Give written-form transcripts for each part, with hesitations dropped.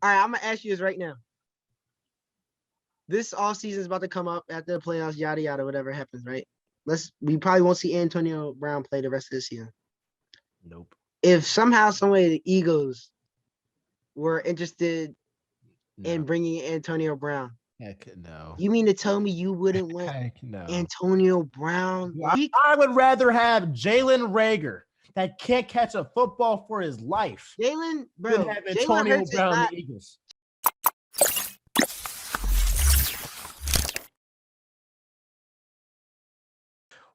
All right, I'm gonna ask you this right now. This offseason is about to come up after the playoffs, yada yada, whatever happens, right? We probably won't see Antonio Brown play the rest of the season. Nope. If somehow, some way, the Eagles were interested in No. bringing Antonio Brown, Heck no. you mean to tell me you wouldn't want Heck no. Antonio Brown? I would rather have Jalen Rager that can't catch a football for his life Jalen, than bro, have Jalen Antonio Hurts is Brown not. the Eagles.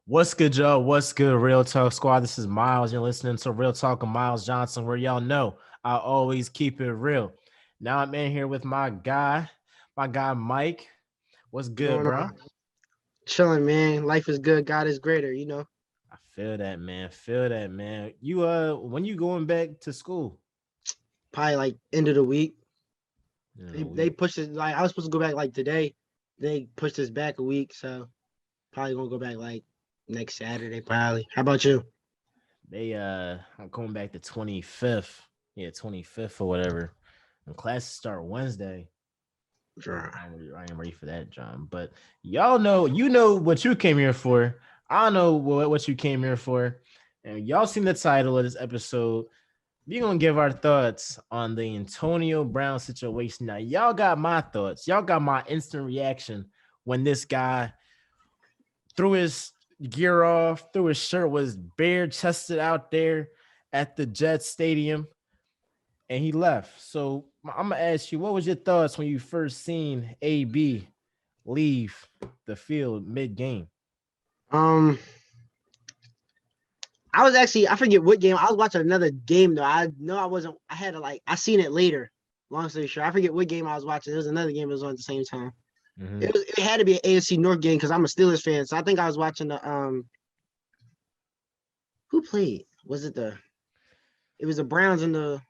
What's good, Joe? What's good, Real Talk Squad? This is Miles. You're listening to Real Talk with Miles Johnson, where y'all know I always keep it real. Now I'm in here with my guy Mike. What's good, Going bro? on? Chilling, man. Life is good. God is greater, I feel that, man. Feel that, man. You when you going back to school? Probably like end of the week. In a They week. pushed it, like I was supposed to go back like today. They pushed us back a week, so probably gonna go back like next Saturday, probably. How about you? I'm going back to 25th. Yeah, 25th or whatever. And classes start Wednesday. Sure. I ain't ready for that, John. But y'all know, you know what you came here for. I know what you came here for. And y'all seen the title of this episode. We're going to give our thoughts on the Antonio Brown situation. Now, y'all got my thoughts. Y'all got my instant reaction when this guy threw his gear off, threw his shirt, was bare chested out there at the Jets Stadium, and he left. So I'm gonna ask you, what was your thoughts when you first seen AB leave the field mid game? Um, I forget what game. I was watching another game though. I know I wasn't. I had to I seen it later. Long story short, I forget what game I was watching. There was another game that was on at the same time. Mm-hmm. It had to be an AFC North game because I'm a Steelers fan. So I think I was watching the who played? Was it the? It was the Browns and the.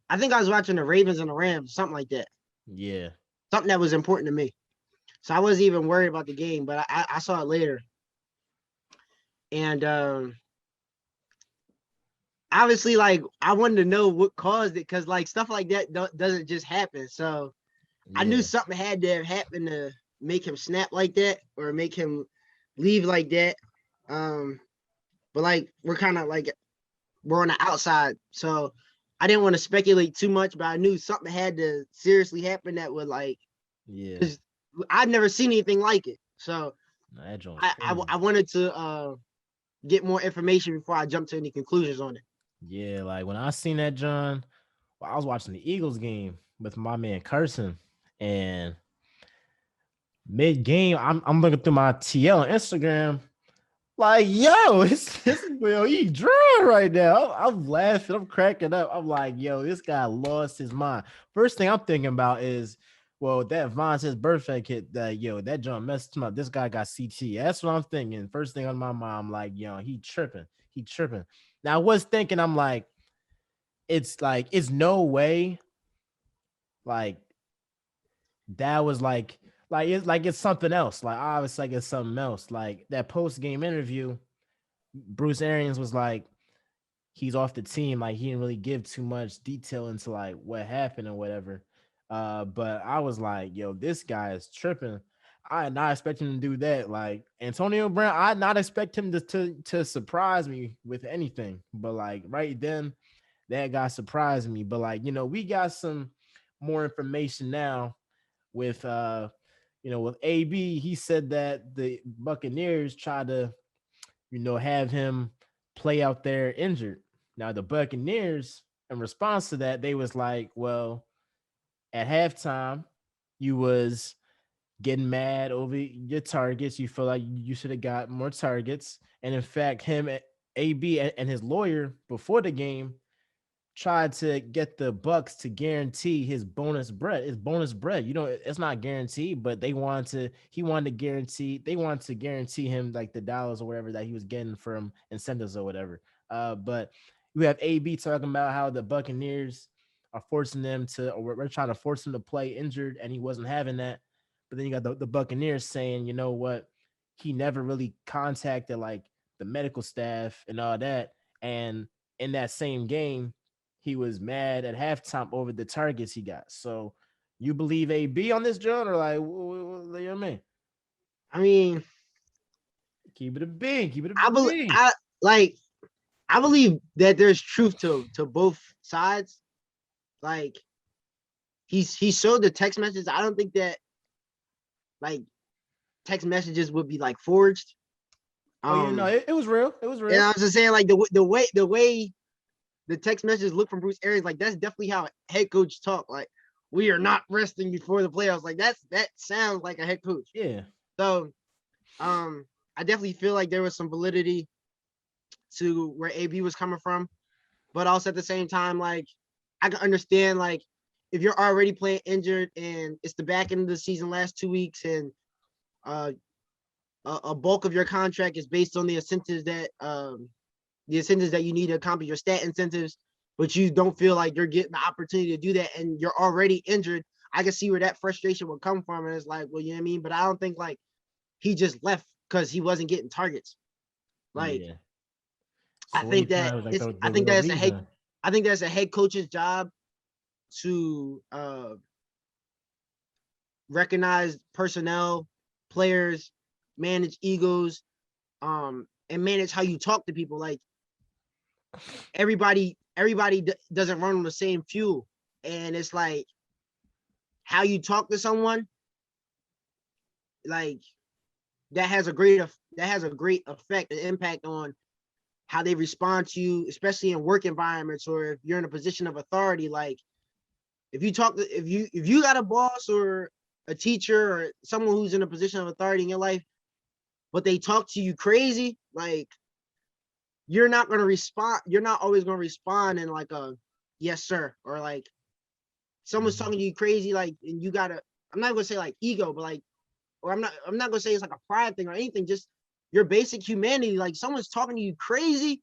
I think I was watching the Ravens and the Rams, something like that. Yeah. Something that was important to me. So I wasn't even worried about the game, but I saw it later. And obviously, I wanted to know what caused it because stuff like that doesn't just happen. So I knew something had to have happened to make him snap like that or make him leave like that. But we're kind of we're on the outside, so I didn't want to speculate too much, but I knew something had to seriously happen that would because I'd never seen anything like it. So I wanted to get more information before I jumped to any conclusions on it. Yeah, like when I seen that, John, I was watching the Eagles game with my man Carson, and mid game, I'm looking through my TL on Instagram. Like, yo, this yo, he dry right now. I'm laughing, I'm cracking up. I'm like, yo, this guy lost his mind. First thing I'm thinking about is, well, that Vontae's birthday kid, that John messed him up. This guy got CT. That's what I'm thinking. First thing on my mind, I'm like, yo, he tripping. He tripping. Now I was thinking, I'm like, it's no way, like that was it's something else. Like obviously, like it's something else. Like that post game interview, Bruce Arians was like, he's off the team. Like he didn't really give too much detail into like what happened or whatever. But I was like, yo, this guy is tripping. I did not expect him to do that. Like Antonio Brown, I did not expect him to surprise me with anything. But like right then, that guy surprised me. But we got some more information now with with AB. He said that the Buccaneers tried to have him play out there injured. Now the Buccaneers, in response to that, they was like, well, at halftime, you was getting mad over your targets. You feel like you should have got more targets. And in fact, him, AB, and his lawyer before the game tried to get the Bucks to guarantee his bonus bread. It's bonus bread. It's not guaranteed, but they wanted to guarantee him like the dollars or whatever that he was getting from incentives or whatever. But we have AB talking about how the Buccaneers are forcing them to, or we're trying to force him to play injured, and he wasn't having that. But then you got the Buccaneers saying, you know what, he never really contacted like the medical staff and all that. And in that same game, he was mad at halftime over the targets he got. So you believe AB on this, John, or like, what do you mean? I mean, keep it a B. Keep it a I believe B. I believe that there's truth to both sides. Like he showed the text messages. I don't think that like text messages would be like forged. It was real. It was real. And I was just saying, like the way the text messages look from Bruce Arians, like that's definitely how a head coach talk. Like we are not resting before the playoffs. Like that sounds like a head coach. Yeah. So, I definitely feel like there was some validity to where AB was coming from, but also at the same time, like I can understand like if you're already playing injured and it's the back end of the season, last 2 weeks, and a bulk of your contract is based on the incentives that you need to accomplish your stat incentives, but you don't feel like you're getting the opportunity to do that, and you're already injured. I can see where that frustration would come from, and it's like, well, you know what I mean. But I don't think like he just left because he wasn't getting targets. Like, yeah. I So think that like I think that's reason. I think that's a head coach's job to recognize personnel, players, manage egos, and manage how you talk to people. Like everybody doesn't run on the same fuel, and it's like how you talk to someone, like that has a great effect and impact on how they respond to you, especially in work environments or if you're in a position of authority. Like if you got a boss or a teacher or someone who's in a position of authority in your life, but they talk to you crazy, like you're not going to respond. You're not always going to respond in like a yes sir, or like someone's talking to you crazy, like, and you gotta, I'm not gonna say like ego, but like, or I'm not gonna say it's like a pride thing or anything, just your basic humanity. Like someone's talking to you crazy,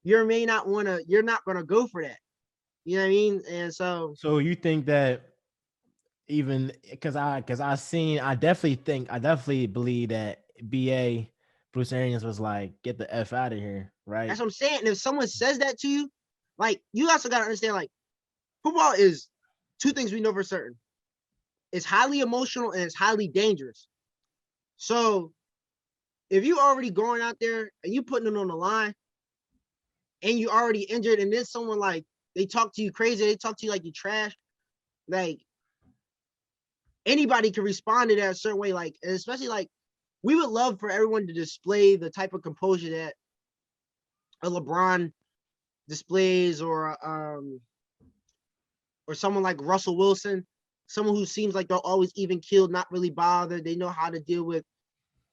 you're not gonna go for that. You know what I mean? And so you think that even because I definitely believe that BA Bruce Arians was like, get the F out of here, right? that's what I'm saying. And if someone says that to you, like you also gotta understand, like football is two things we know for certain. It's highly emotional and it's highly dangerous. So if you already going out there and you putting it on the line and you already injured, and then someone like they talk to you crazy, they talk to you like you trash, like anybody can respond to that a certain way. Like, especially like we would love for everyone to display the type of composure that a LeBron displays, or someone like Russell Wilson, someone who seems like they're always even keeled, not really bothered. They know how to deal with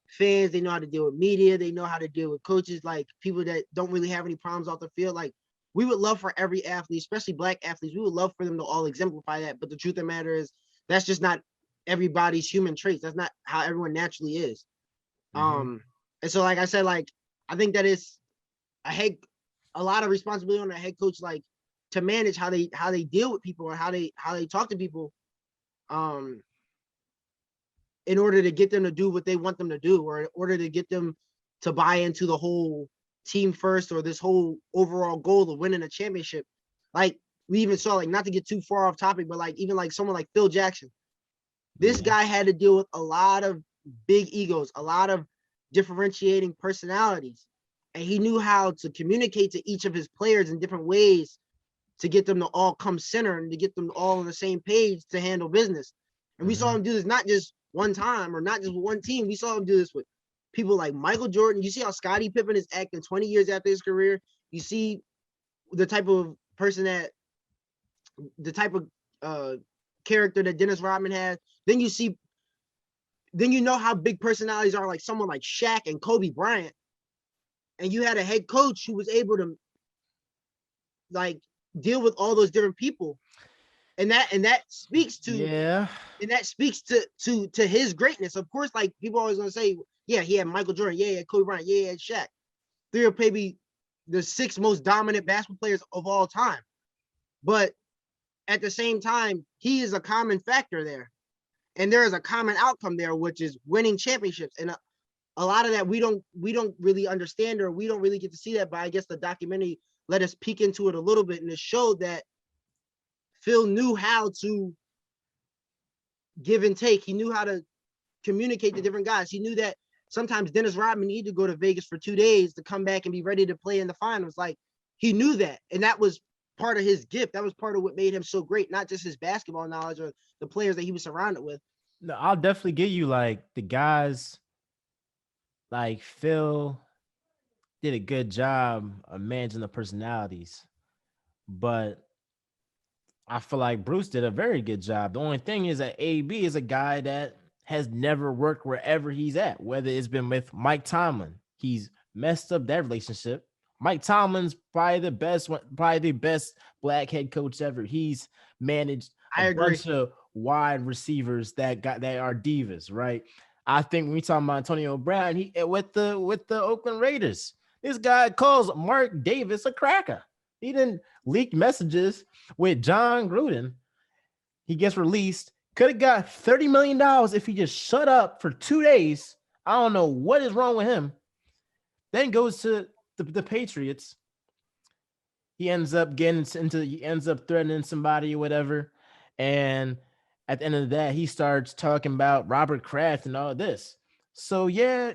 fans, they know how to deal with media, they know how to deal with coaches, like people that don't really have any problems off the field. Like we would love for every athlete, especially black athletes, we would love for them to all exemplify that. But the truth of the matter is that's just not everybody's human traits. That's not how everyone naturally is. And so like I said, like I think that it's a lot of responsibility on a head coach, like to manage how they deal with people or how they talk to people, in order to get them to do what they want them to do, or in order to get them to buy into the whole team first, or this whole overall goal of winning a championship. Like we even saw, like not to get too far off topic, but like even like someone like Phil Jackson, this guy had to deal with a lot of big egos, a lot of differentiating personalities, and he knew how to communicate to each of his players in different ways to get them to all come center and to get them all on the same page to handle business. And we saw him do this not just one time or not just with one team. We saw him do this with people like Michael Jordan. You see how Scottie Pippen is acting 20 years after his career. You see the type of character that Dennis Rodman has. Then you know how big personalities are, like someone like Shaq and Kobe Bryant. And you had a head coach who was able to like deal with all those different people. And that speaks to his greatness. Of course, like people always gonna say, yeah, he had Michael Jordan, yeah, he had Kobe Bryant, yeah, he had Shaq. They're maybe the 6 most dominant basketball players of all time. But at the same time, he is a common factor there. And there is a common outcome there, which is winning championships. And a lot of that we don't really understand, or we don't really get to see that. But I guess the documentary let us peek into it a little bit, and it showed that Phil knew how to give and take. He knew how to communicate to different guys. He knew that sometimes Dennis Rodman needed to go to Vegas for 2 days to come back and be ready to play in the finals. Like, he knew that, and that was part of his gift. That was part of what made him so great, not just his basketball knowledge or the players that he was surrounded with. No, I'll definitely give you like the guys like Phil did a good job of managing the personalities, but I feel like Bruce did a very good job. The only thing is that AB is a guy that has never worked wherever he's at, whether it's been with Mike Tomlin. He's messed up that relationship. Mike Tomlin's probably the best black head coach ever. He's managed a bunch of wide receivers that are divas, right? I think when we talk about Antonio Brown, he with the Oakland Raiders, this guy calls Mark Davis a cracker. He didn't leak messages with John Gruden. He gets released. Could have got $30 million if he just shut up for 2 days. I don't know what is wrong with him. Then goes to the Patriots. He ends up threatening somebody or whatever. And at the end of that, he starts talking about Robert Kraft and all this. So yeah,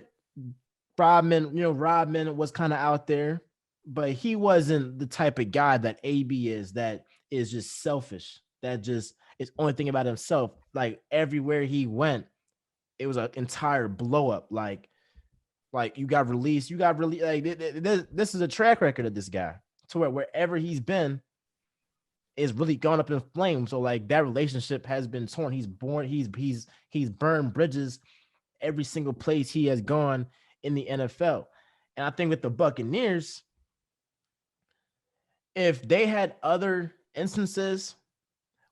Rodman was kind of out there, but he wasn't the type of guy that AB is, that is just selfish, that just is only thinking about himself. Like everywhere he went, it was an entire blow up. Like you got released. Like this is a track record of this guy, to where wherever he's been is really gone up in flames. So like that relationship has been torn. He's burned bridges every single place he has gone in the NFL. And I think with the Buccaneers, if they had other instances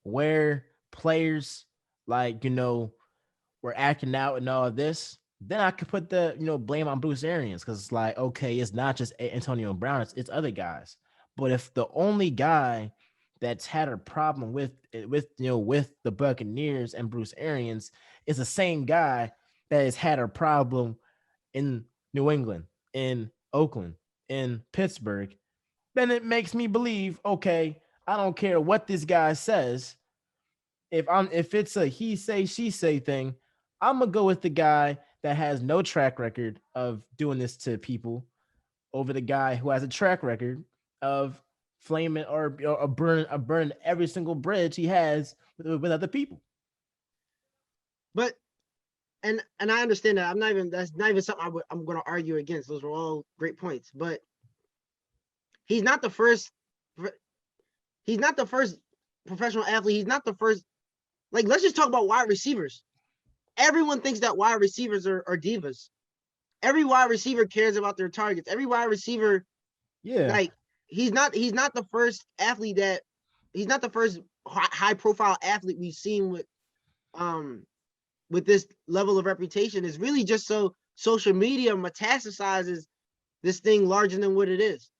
where players like, were acting out and all of this, then I could put the, blame on Bruce Arians, because it's like, okay, it's not just Antonio Brown, it's other guys. But if the only guy that's had a problem with the Buccaneers and Bruce Arians is the same guy that has had a problem in New England, in Oakland, in Pittsburgh, then it makes me believe, okay, I don't care what this guy says. If it's a he say, she say thing, I'm gonna go with the guy that has no track record of doing this to people over the guy who has a track record of flaming or burning every single bridge he has with other people. But and I understand that. That's not even something I'm going to argue against. Those were all great points. But he's not the first. He's not the first professional athlete. He's not the first. Like, let's just talk about wide receivers. Everyone thinks that wide receivers are divas. Every wide receiver cares about their targets. Every wide receiver, like he's not the first athlete that he's not the first high profile athlete we've seen with this level of reputation. Is really just so social media metastasizes this thing larger than what it is.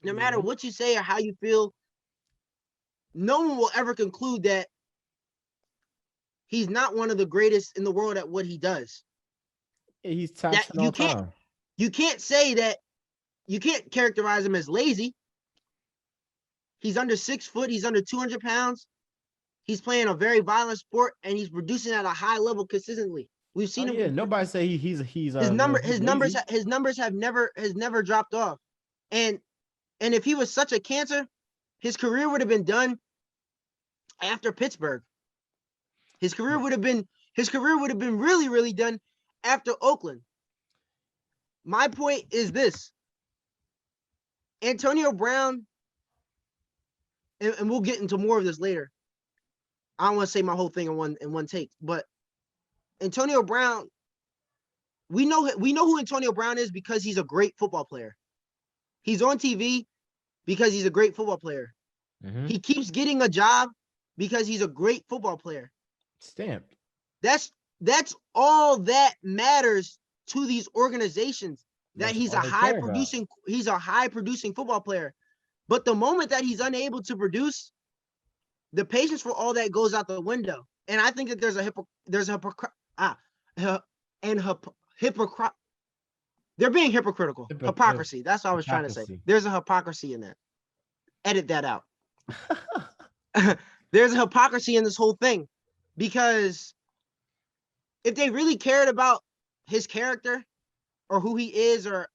No matter what you say or how you feel, no one will ever conclude that he's not one of the greatest in the world at what he does. He's top 10 all time. You can't say that. You can't characterize him as lazy. He's under 6 foot. He's under 200 pounds. He's playing a very violent sport, and he's producing at a high level consistently. We've seen him. Yeah, nobody say he's his numbers have never dropped off. And if he was such a cancer, his career would have been done after Pittsburgh. His career would have been really, really done after Oakland. My point is this: Antonio Brown, and we'll get into more of this later. I don't want to say my whole thing in one take, but Antonio Brown, we know who Antonio Brown is because he's a great football player. He's on TV because he's a great football player. Mm-hmm. He keeps getting a job because he's a great football player. Stamped. That's all that matters to these organizations. That he's a high producing football player. But the moment that he's unable to produce, the patience for all that goes out the window. And I think that there's a hypocrite. They're being hypocritical. Hypocrisy. That's what I was trying to say. There's a hypocrisy in that. Edit that out. There's a hypocrisy in this whole thing, because if they really cared about his character or who he is or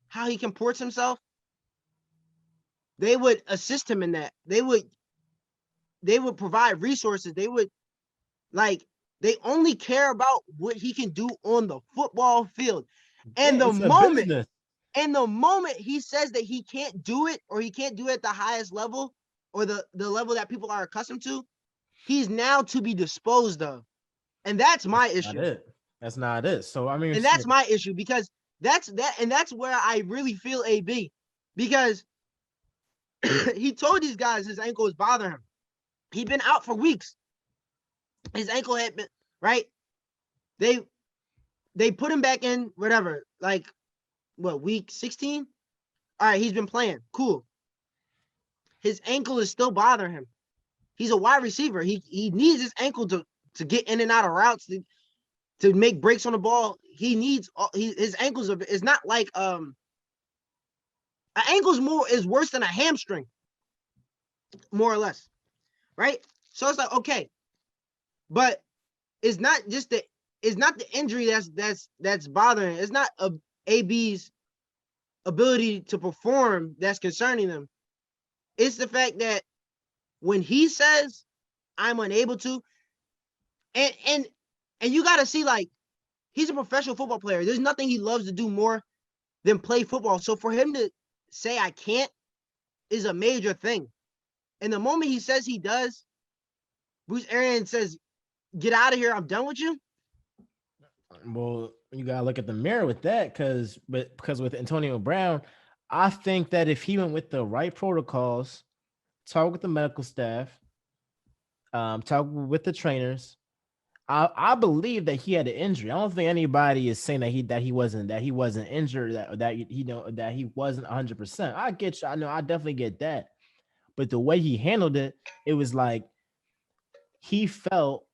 how he comports himself, they would assist him in that. They would provide resources. They would, like, they only care about what he can do on the football field. And the moment he says that he can't do it, or he can't do it at the highest level, or the level that people are accustomed to, he's now to be disposed of. And that's my issue. That's not it. So I mean, and that's my issue, because that's where I really feel AB, because he told these guys his ankle was bothering him. He'd been out for weeks. His ankle had been, right? They put him back in, whatever, like, what, week 16? All right, he's been playing. Cool. His ankle is still bothering him. He's a wide receiver. He needs his ankle to get in and out of routes, to make breaks on the ball. He needs his ankles. It's not like an ankle's is worse than a hamstring, more or less, right? So it's like, okay, but it's not the injury that's bothering. It's not AB's ability to perform that's concerning them. It's the fact that when he says I'm unable to, and you got to see, like, he's a professional football player. There's nothing he loves to do more than play football. So for him to say I can't is a major thing. And the moment he says he does, Bruce Arians says, "Get out of here. I'm done with you." Well, you gotta look at the mirror with that, because with Antonio Brown, I think that if he went with the right protocols, talk with the medical staff, talk with the trainers, I believe that he had an injury. I don't think anybody is saying that he wasn't injured, that he wasn't 100%. I get you. I know. I definitely get that. But the way he handled it, it was like he felt.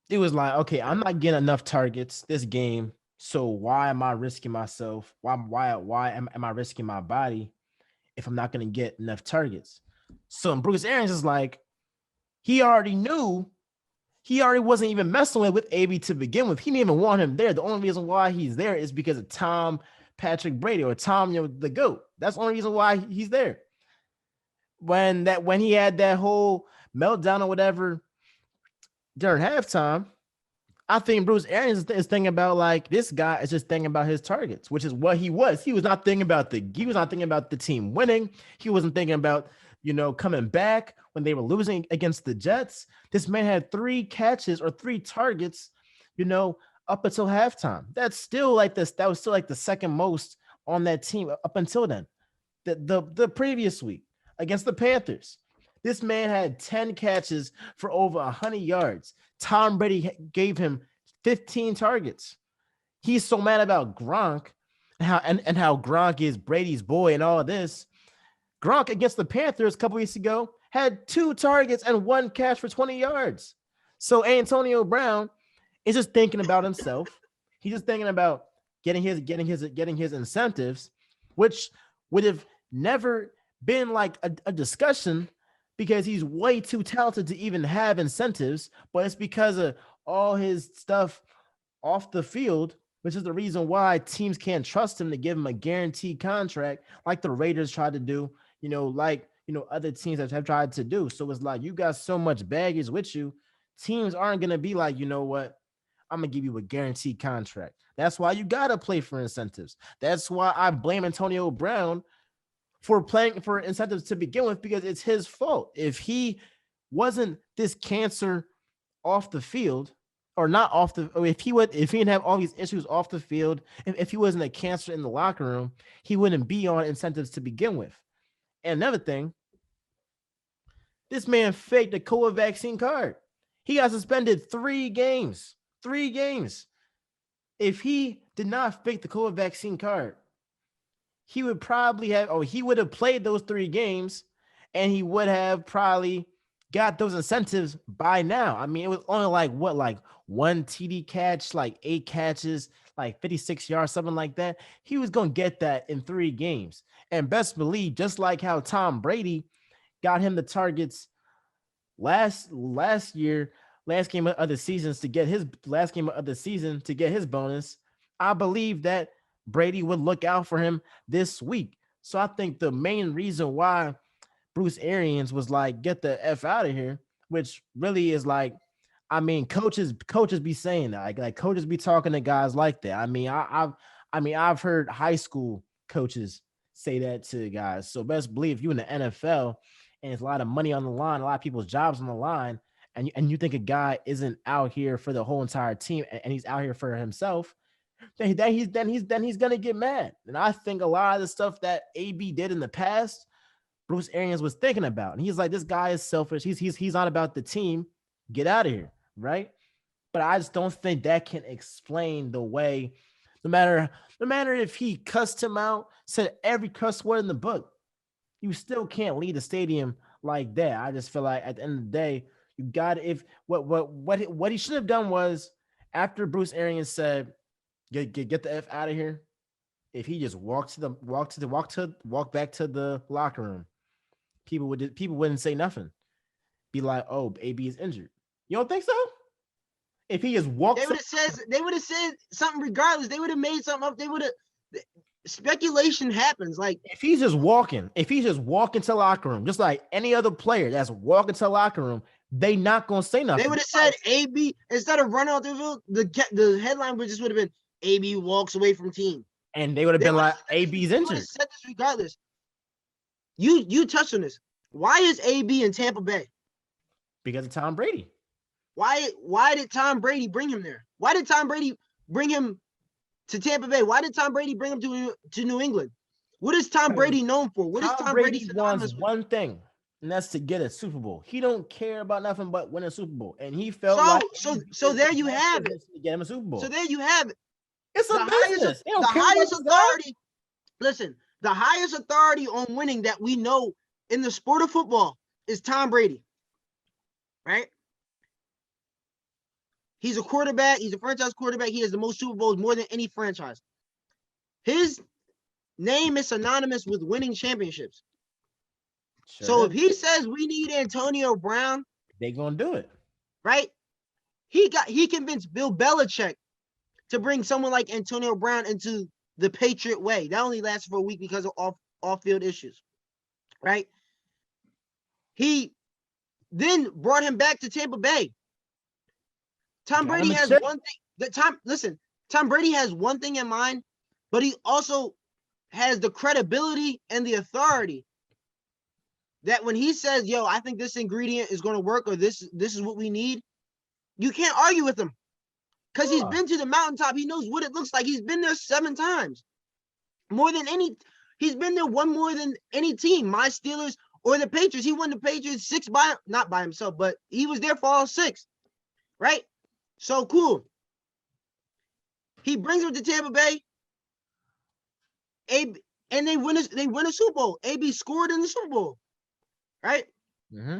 It was like, okay, I'm not getting enough targets this game, so why am I risking myself? Why am I risking my body if I'm not going to get enough targets? So Bruce Arians is like, he already knew. He already wasn't even messing with AB to begin with. He didn't even want him there. The only reason why he's there is because of Tom Patrick Brady, or Tom, the GOAT. That's the only reason why he's there. When he had that whole meltdown or whatever during halftime, I think Bruce Arians is thinking about, like, this guy is just thinking about his targets, which is what he was. He was not thinking about the team winning. He wasn't thinking about, coming back when they were losing against the Jets. This man had 3 catches or 3 targets, up until halftime. That's still like this. That was still like the second most on that team up until then. The previous week against the Panthers, this man had 10 catches for over 100 yards. Tom Brady gave him 15 targets. He's so mad about Gronk and how Gronk is Brady's boy and all this. Gronk against the Panthers a couple weeks ago had 2 targets and 1 catch for 20 yards. So Antonio Brown is just thinking about himself. He's just thinking about getting his incentives, which would have never been like a discussion, because he's way too talented to even have incentives, but it's because of all his stuff off the field, which is the reason why teams can't trust him to give him a guaranteed contract like the Raiders tried to do, other teams that have tried to do. So it's like, you got so much baggage with you, teams aren't going to be like, you know what, I'm going to give you a guaranteed contract. That's why you got to play for incentives. That's why I blame Antonio Brown for playing for incentives to begin with, because it's his fault. If he wasn't this cancer off the field, or not off the, or if he didn't have all these issues off the field, if he wasn't a cancer in the locker room, he wouldn't be on incentives to begin with. And another thing, this man faked a COVID vaccine card. He got suspended 3 games. 3 games. If he did not fake the COVID vaccine card, he would have played those 3 games, and he would have probably got those incentives by now. I mean, it was only like one TD catch, like 8 catches, like 56 yards, something like that. He was going to get that in 3 games. And best believe, just like how Tom Brady got him the targets last year, last game of the seasons to get his last game of the season to get his bonus, I believe that Brady would look out for him this week. So I think the main reason why Bruce Arians was like, get the F out of here, which really is like, I mean, coaches be saying that. Like coaches be talking to guys like that. I mean, I've heard high school coaches say that to guys. So best believe if you in the NFL and there's a lot of money on the line, a lot of people's jobs on the line, and you think a guy isn't out here for the whole entire team and he's out here for himself, then he's gonna get mad. And I think a lot of the stuff that AB did in the past, Bruce Arians was thinking about. And he's like, this guy is selfish. He's not about the team. Get out of here, right? But I just don't think that can explain the way, no matter if he cussed him out, said every cuss word in the book, you still can't lead a stadium like that. I just feel like at the end of the day, you got if what he should have done was after Bruce Arians said, get the F out of here. If he just walked back to the locker room, people wouldn't say nothing. Be like, oh, AB is injured. You don't think so? If he just walked, they would have said something regardless. They would have made something up. They would have. Speculation happens. Like if he's just walking to the locker room, just like any other player that's walking to the locker room, they not gonna say nothing. They would have said AB instead of running out the field. The headline would have been AB walks away from team, and they would have been like AB's injured. Said this regardless. You touched on this. Why is AB in Tampa Bay? Because of Tom Brady. Why did Tom Brady bring him there? Why did Tom Brady bring him to Tampa Bay? Why did Tom Brady bring him to New England? What is Tom Brady known for? What is Tom Brady wants one thing, and that's to get a Super Bowl. He don't care about nothing but winning a Super Bowl, and he felt so there you have it. To get him a Super Bowl. So there you have it. It's a business. The highest authority. Listen, the highest authority on winning that we know in the sport of football is Tom Brady, right? He's a quarterback. He's a franchise quarterback. He has the most Super Bowls, more than any franchise. His name is synonymous with winning championships. Sure. So if he says we need Antonio Brown, they're gonna do it, right? He convinced Bill Belichick to bring someone like Antonio Brown into the Patriot way. That only lasted for a week because of off-field issues, right? He then brought him back to Tampa Bay. Tom Brady has one thing. Tom Brady has one thing in mind, but he also has the credibility and the authority that when he says, yo, I think this ingredient is going to work, or this is what we need, you can't argue with him. Because he's been to the mountaintop. He knows what it looks like. He's been there 7 times. He's been there one more than any team, my Steelers or the Patriots. He won the Patriots 6 not by himself, but he was there for all 6, right? So cool. He brings him to Tampa Bay. And they win a Super Bowl. AB scored in the Super Bowl, right? Mm-hmm.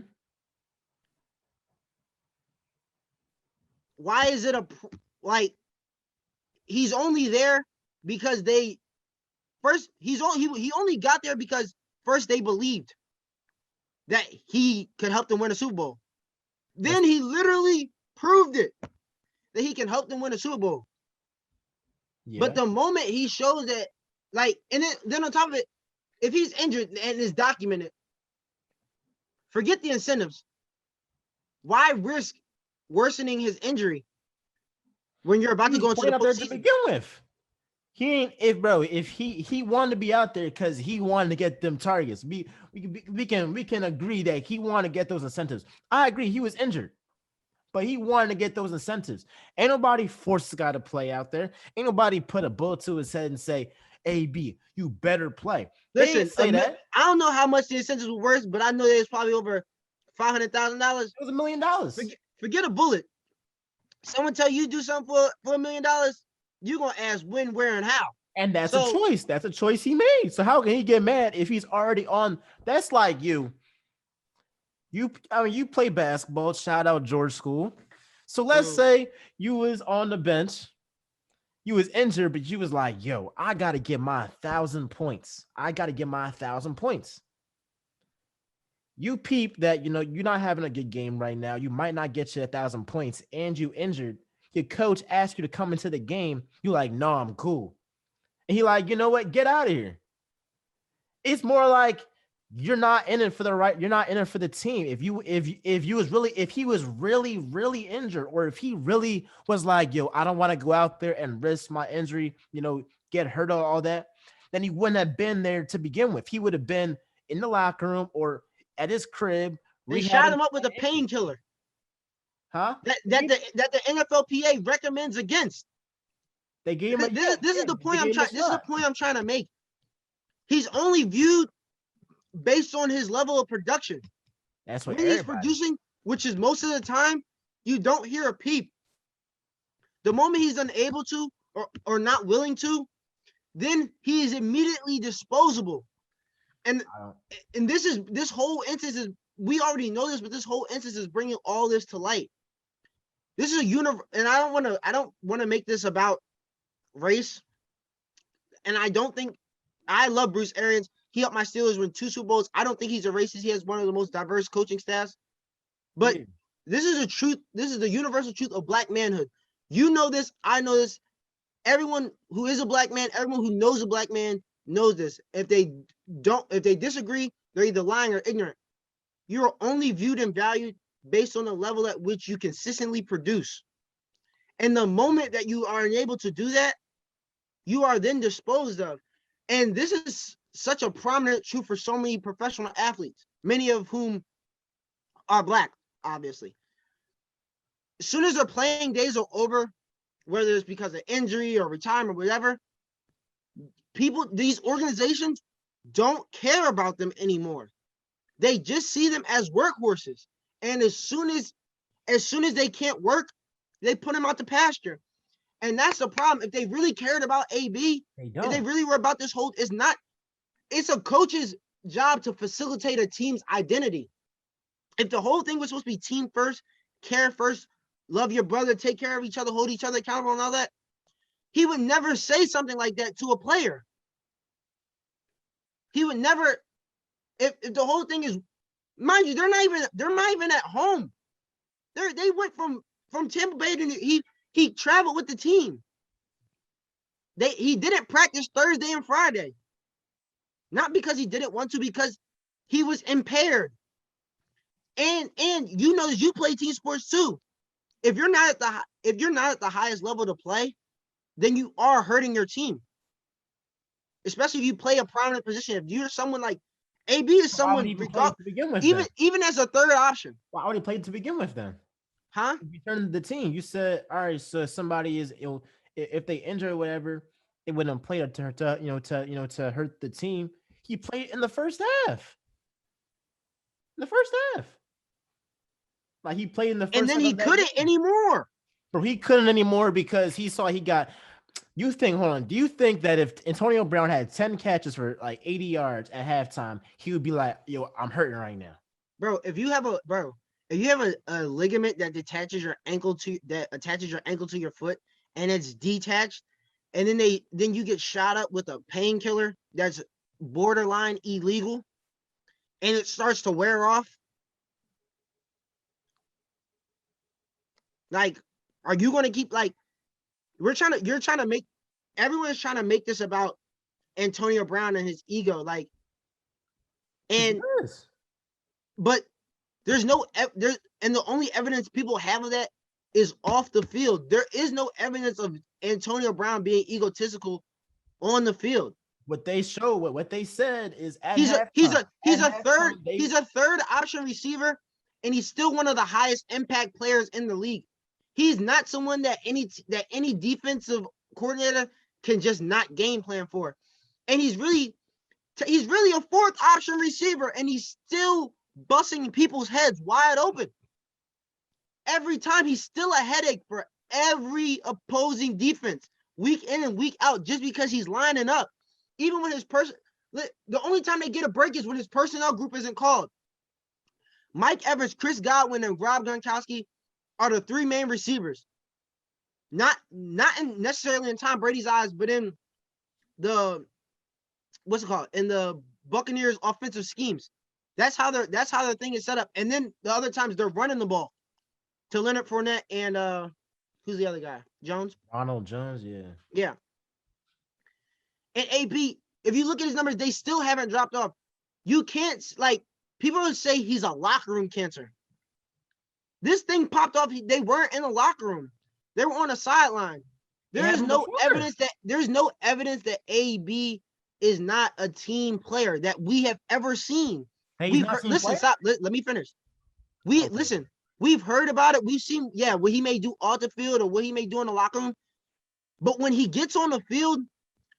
Why is it he's only there because he only got there because first they believed that he could help them win a Super Bowl. Then he literally proved it that he can help them win a Super Bowl. Yeah. But the moment he shows that, then on top of it, if he's injured and is documented, forget the incentives. Why risk worsening his injury when you're about to go into the postseason? To begin with, if he wanted to be out there because he wanted to get them targets, we can agree that he wanted to get those incentives. I agree, he was injured, but he wanted to get those incentives. Ain't nobody forced the guy to play out there. Ain't nobody put a bullet to his head and say, AB, you better play. Listen, say that. I don't know how much the incentives were worth, but I know there's probably over $500,000. It was $1 million. Forget a bullet. Someone tell you do something for $1 million, you're gonna ask when, where, and how. And that's a choice. That's a choice he made. So how can he get mad if he's already on? That's like you you play basketball. Shout out George School. So let's Bro, say you was on the bench, you was injured, but you was like, yo, I gotta get my 1,000 points. I gotta get my 1,000 points. You peep that you're not having a good game right now. You might not get you 1,000 points, and you injured. Your coach asked you to come into the game. You like, no, I'm cool. And he like, you know what? Get out of here. It's more like you're not in it for the right. You're not in it for the team. If he was really injured, or if he really was like, yo, I don't want to go out there and risk my injury, get hurt or all that, then he wouldn't have been there to begin with. He would have been in the locker room or at his crib. they shot Rehabbing. him up with a painkiller. Huh? That the NFLPA recommends against. They gave him. This is the point I'm trying. This is the point I'm trying to make. He's only viewed based on his level of production. That's what when he's producing, which is most of the time, you don't hear a peep. The moment he's unable to or not willing to, then he is immediately disposable. And this whole instance is, we already know this, but this whole instance is bringing all this to light. This is a and I don't want to make this about race. And I love Bruce Arians. He helped my Steelers win 2 Super Bowls. I don't think he's a racist. He has one of the most diverse coaching staffs. But this is a truth. This is the universal truth of Black manhood. You know this. I know this. Everyone who is a Black man, everyone who knows a Black man knows this. If they disagree, they're either lying or ignorant. You're only viewed and valued based on the level at which you consistently produce. And the moment that you are unable to do that, you are then disposed of. And this is such a prominent truth for so many professional athletes, many of whom are Black, obviously. As soon as their playing days are over, whether it's because of injury or retirement or whatever, these organizations don't care about them anymore. They just see them as workhorses. And as soon as they can't work, they put them out to pasture. And that's the problem. If they really cared about AB, if they really were about this whole, it's a coach's job to facilitate a team's identity. If the whole thing was supposed to be team first, care first, love your brother, take care of each other, hold each other accountable and all that, he would never say something like that to a player. He would never, if the whole thing is, mind you, they're not even at home. They went from Tampa Bay to he traveled with the team. He didn't practice Thursday and Friday. Not because he didn't want to, because he was impaired. And you know, you play team sports too. If you're not at the highest level to play, then you are hurting your team. Especially if you play a prominent position. If you're someone like AB is someone even as a third option. Why would he play to begin with then? Huh? If you turn the team, you said, all right, so somebody is if they injure or whatever, it wouldn't play to hurt the team. He played in the first half. Like he played in the first and then he couldn't anymore. Bro, he couldn't anymore because he saw he got. Do you think that if Antonio Brown had 10 catches for like 80 yards at halftime, he would be like, yo, I'm hurting right now? Bro, if you have a ligament that attaches your ankle to your foot and it's detached, and then you get shot up with a painkiller that's borderline illegal, and it starts to wear off. Like, are you going to keep everyone's trying to make this about Antonio Brown and his ego, like, but and the only evidence people have of that is off the field. There is no evidence of Antonio Brown being egotistical on the field. What they said is he's a third option receiver, and he's still one of the highest impact players in the league. He's not someone that any defensive coordinator can just not game plan for. And he's really a fourth option receiver, and he's still busting people's heads wide open. Every time, he's still a headache for every opposing defense, week in and week out, just because he's lining up. Even when the only time they get a break is when his personnel group isn't called. Mike Evans, Chris Godwin, and Rob Gronkowski are the three main receivers. Not necessarily in Tom Brady's eyes, but in the in the Buccaneers offensive schemes. That's how the thing is set up. And then the other times they're running the ball to Leonard Fournette and who's the other guy? Jones? Ronald Jones, yeah. Yeah. And AP, if you look at his numbers, they still haven't dropped off. You can't, like, people would say he's a locker room cancer. This thing popped off. They weren't in the locker room. They were on a sideline. There's no evidence that AB is not a team player that we have ever seen. Listen, stop. Let me finish. Listen. We've heard about it. We've seen, what he may do off the field or what he may do in the locker room. But when he gets on the field,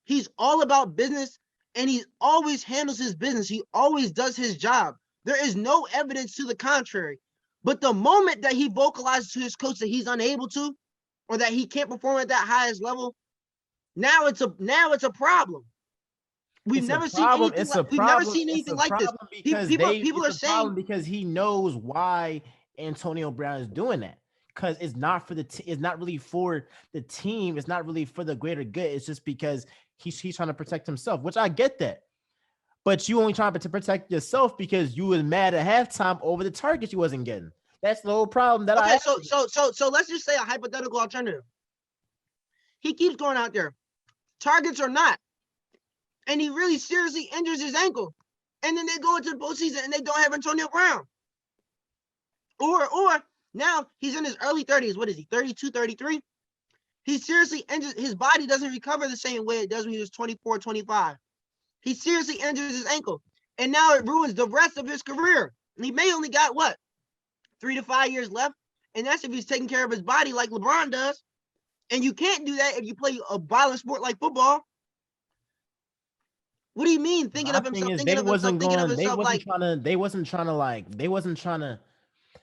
he's all about business, and he always handles his business. He always does his job. There is no evidence to the contrary. But the moment that he vocalizes to his coach that he's unable to, or that he can't perform at that highest level, now it's a problem. We've never seen anything like this. People are saying because he knows why Antonio Brown is doing that, because it's not really for the team. It's not really for the greater good. It's just because he's trying to protect himself, which I get that. But you only trying to protect yourself because you was mad at halftime over the targets you wasn't getting. That's the whole problem that I have. So let's just say a hypothetical alternative. He keeps going out there, targets or not, and he really seriously injures his ankle. And then they go into the postseason and they don't have Antonio Brown. Or now he's in his early 30s. What is he, 32, 33? He seriously injures, his body doesn't recover the same way it does when he was 24, 25. He seriously injures his ankle. And now it ruins the rest of his career. And he may only got, 3 to 5 years left? And that's if he's taking care of his body like LeBron does. And you can't do that if you play a violent sport like football. What do you mean thinking of himself? They wasn't trying to.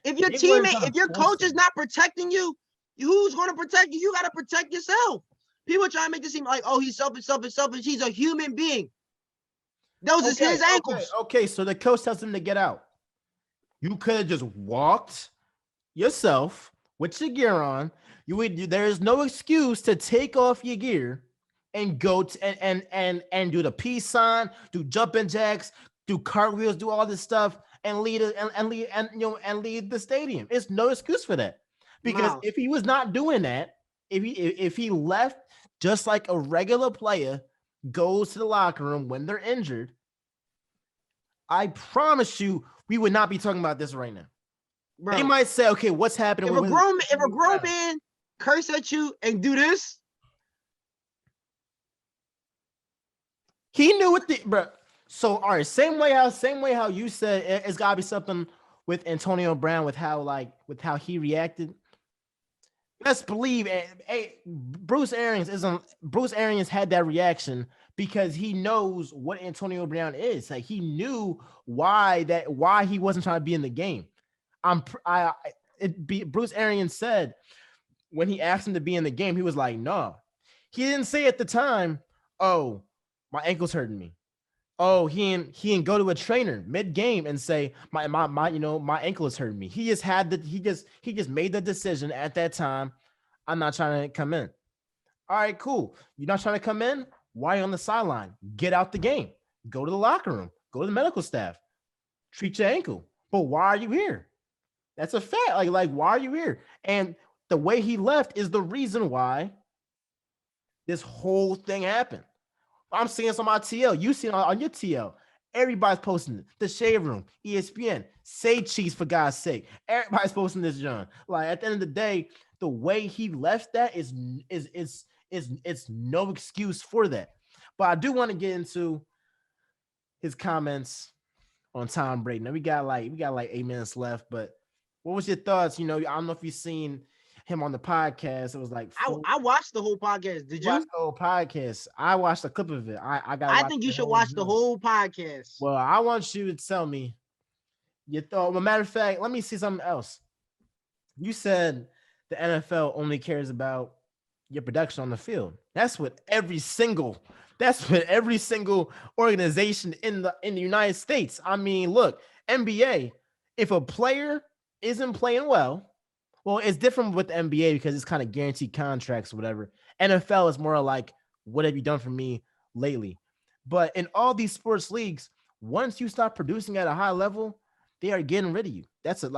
If your teammate, if your coach is not protecting you, who's going to protect you? You got to protect yourself. People try to make it seem like, oh, he's selfish. He's a human being. Those is his ankles. Okay, so the coach tells him to get out. You could have just walked yourself with your gear on. There is no excuse to take off your gear and go and do the peace sign, do jumping jacks, do cartwheels, do all this stuff, and lead the stadium. It's no excuse for that. Because if he was not doing that, if he left just like a regular player goes to the locker room when they're injured, I promise you we would not be talking about this right now. Bro, they might say, okay, what's happening? If a grown man curse at you and do this, he knew what bro. So all right, same way how you said it's gotta be something with Antonio Brown with how he reacted. Best believe, Bruce Arians had that reaction because he knows what Antonio Brown is. Like he knew why he wasn't trying to be in the game. Bruce Arians said when he asked him to be in the game, he was like, no. He didn't say at the time, oh, my ankle's hurting me. Oh, he didn't go to a trainer mid-game and say my ankle is hurting me. He just made the decision at that time. I'm not trying to come in. All right, cool. You're not trying to come in? Why are you on the sideline? Get out the game. Go to the locker room. Go to the medical staff. Treat your ankle. But why are you here? That's a fact. Like why are you here? And the way he left is the reason why this whole thing happened. I'm seeing this on my TL. You see it on your TL. Everybody's posting it. The Shade Room, ESPN, Say Cheese for God's sake. Everybody's posting this, John. Like at the end of the day, the way he left that is no excuse for that. But I do want to get into his comments on Tom Brady. Now we got like 8 minutes left, but what was your thoughts? I don't know if you've seen him on the podcast. It was like I watched the whole podcast. Did you watch the whole podcast? I watched a clip of it. I think you should watch the whole podcast. Well, I want you to tell me your thought. Well, matter of fact, let me see something else. You said the NFL only cares about your production on the field. That's what every single organization in the United States. I mean, look, NBA, if a player isn't playing well, it's different with the NBA because it's kind of guaranteed contracts or whatever. NFL is more like, what have you done for me lately? But in all these sports leagues, once you start producing at a high level, they are getting rid of you. That's just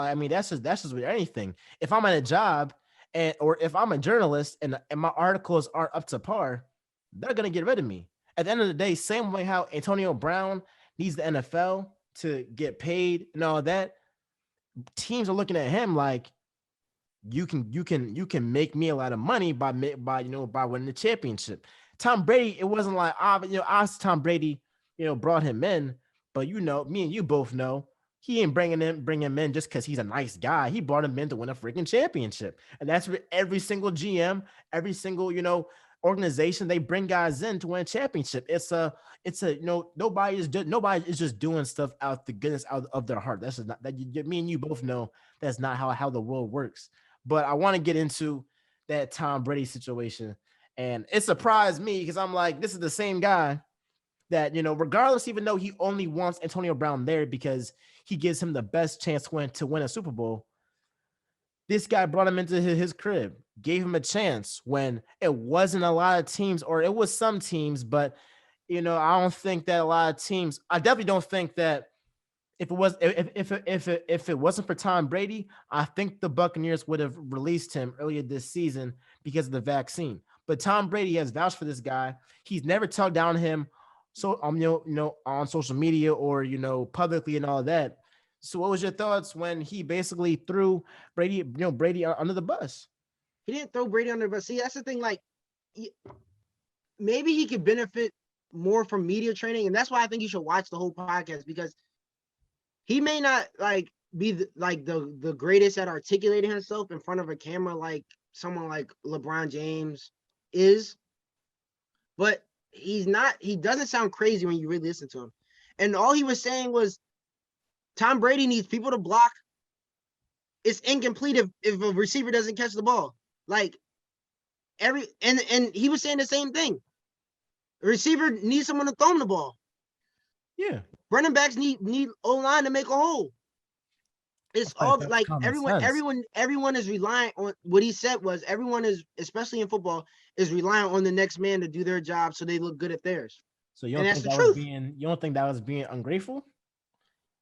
with anything. If I'm at a job or if I'm a journalist and my articles aren't up to par, they're gonna get rid of me. At the end of the day, same way how Antonio Brown needs the NFL to get paid and all that, teams are looking at him like you can make me a lot of money by winning the championship. Tom Brady, it wasn't like obviously Tom Brady, brought him in, but me and you both know he ain't bring him in just because he's a nice guy. He brought him in to win a freaking championship, and that's what every single GM, every single organization, they bring guys in to win a championship. It's a nobody is just doing stuff out the goodness out of their heart. That's just not that me and you both know that's not how the world works. But I want to get into that Tom Brady situation. And it surprised me because I'm like, this is the same guy that, regardless, even though he only wants Antonio Brown there because he gives him the best chance to win a Super Bowl, this guy brought him into his crib, gave him a chance when it wasn't a lot of teams, or it was some teams, but, I don't think that a lot of teams, I definitely don't think that if it wasn't for Tom Brady, I think the Buccaneers would have released him earlier this season because of the vaccine. But Tom Brady has vouched for this guy. He's never talked down to him, so on social media or publicly and all that. So, what was your thoughts when he basically threw Brady under the bus? He didn't throw Brady under the bus. See, that's the thing. Like, maybe he could benefit more from media training, and that's why I think you should watch the whole podcast because he may not be the greatest at articulating himself in front of a camera like someone like LeBron James is, but he doesn't sound crazy when you really listen to him. And all he was saying was Tom Brady needs people to block. It's incomplete if a receiver doesn't catch the ball. Like and he was saying the same thing. The receiver needs someone to throw him the ball. Yeah. Running backs need O-line to make a hole. It's all like everyone is relying on what he said was everyone is, especially in football, is relying on the next man to do their job so they look good at theirs. So you don't think that was being ungrateful?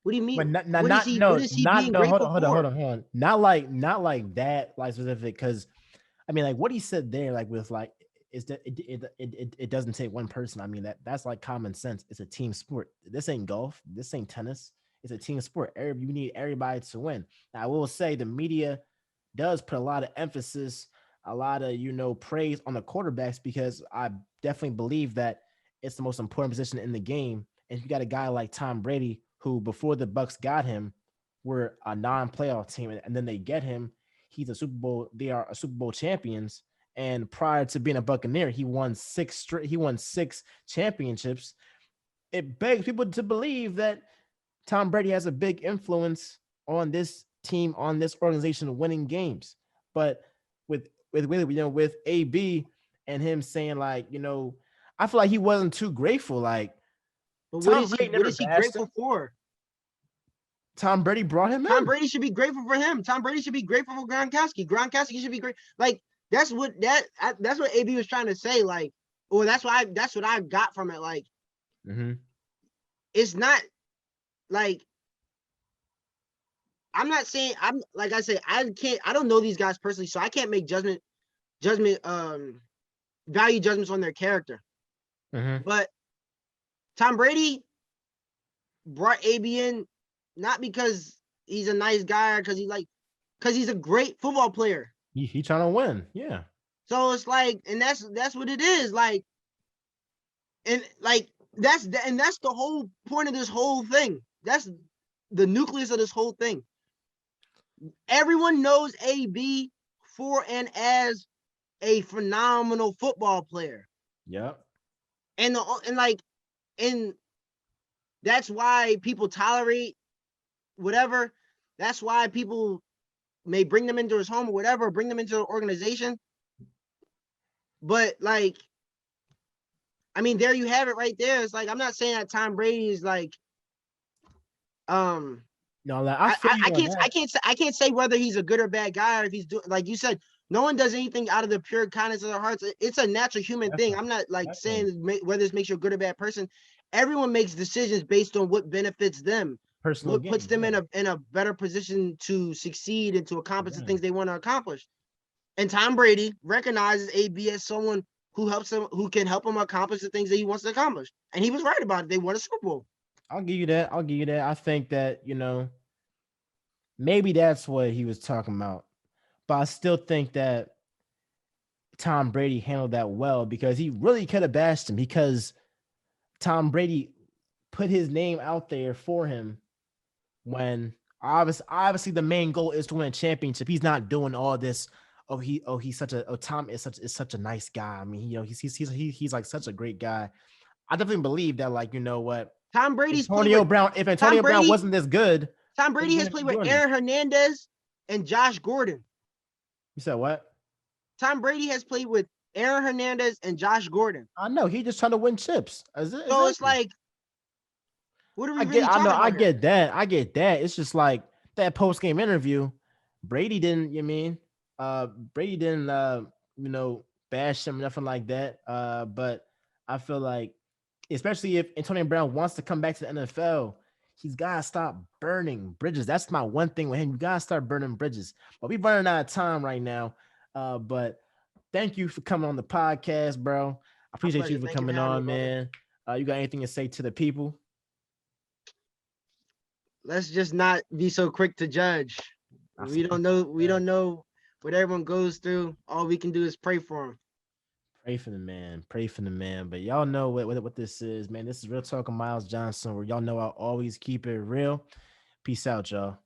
What do you mean? What is he being grateful for? Hold on. Not like that, like specific, because I mean, like what he said there, like with like is that it doesn't take one person. I mean, that's like common sense. It's a team sport. This ain't golf. This ain't tennis. It's a team sport. You need everybody to win. Now, I will say the media does put a lot of emphasis, a lot of praise on the quarterbacks because I definitely believe that it's the most important position in the game. And if you got a guy like Tom Brady, who before the Bucks got him, were a non-playoff team, and then they get him, he's a Super Bowl. They are a Super Bowl champions. And prior to being a Buccaneer, he won six championships. It begs people to believe that Tom Brady has a big influence on this team, on this organization winning games. But with AB and him saying like, I feel like he wasn't too grateful. Like, but what is he grateful for? Tom Brady brought him in. Tom Brady should be grateful for him. Tom Brady should be grateful for Gronkowski. Gronkowski should be great. Like that's what AB was trying to say. Like, or that's what I got from it. Like, It's not like I'm not saying I don't know these guys personally, so I can't make value judgments on their character. But Tom Brady brought AB in not because he's a nice guy or because he's a great football player. He trying to win, yeah. So it's like, and that's what it is, like, and like that's the whole point of this whole thing. That's the nucleus of this whole thing. Everyone knows AB for and as a phenomenal football player. Yeah. And that's why people tolerate whatever. That's why people may bring them into his home or whatever, or bring them into the organization. But like, I mean, there you have it right there. It's like, I'm not saying that Tom Brady is like, No, like, I feel you on that. I can't say whether he's a good or bad guy, or if he's doing, like you said, no one does anything out of the pure kindness of their hearts. It's a natural human thing. Definitely, I'm not like definitely. saying whether this makes you a good or bad person. Everyone makes decisions based on what benefits them, Personal what puts gain, them yeah. in a better position to succeed and to accomplish the Yeah. things they want to accomplish. And Tom Brady recognizes AB as someone who helps him, who can help him accomplish the things that he wants to accomplish. And he was right about it. They won a Super Bowl. I'll give you that. I'll give you that. I think that, maybe that's what he was talking about. But I still think that Tom Brady handled that well because he really could have bashed him because Tom Brady put his name out there for him when obviously the main goal is to win a championship. He's not doing all this. He's such a Tom is such a nice guy. I mean, he's like such a great guy. I definitely believe that, like, you know what, Tom Brady's played Antonio with Brown, if Tom Antonio Brown Brady. wasn't this good, Tom he Brady has wouldn't played be with doing this. Aaron Hernandez and Josh Gordon. You said what? Tom Brady has played with Aaron Hernandez and Josh Gordon. I know he just trying to win chips. So it's like, what are we really I know, talking about here? I get that. It's just like that post game interview. Brady didn't, Brady didn't, bash him, nothing like that. But I feel like, especially if Antonio Brown wants to come back to the NFL, he's gotta stop burning bridges. That's my one thing with him. You gotta start burning bridges. But we're running out of time right now. But thank you for coming on the podcast, bro. I appreciate you for Thank you for coming having me, on, brother. man. You got anything to say to the people? Let's just not be so quick to judge. We don't know. We don't know what everyone goes through. All we can do is pray for them. Pray for the man. Pray for the man. But y'all know what this is, man. This is Real Talk of Miles Johnson, where y'all know I'll always keep it real. Peace out, y'all.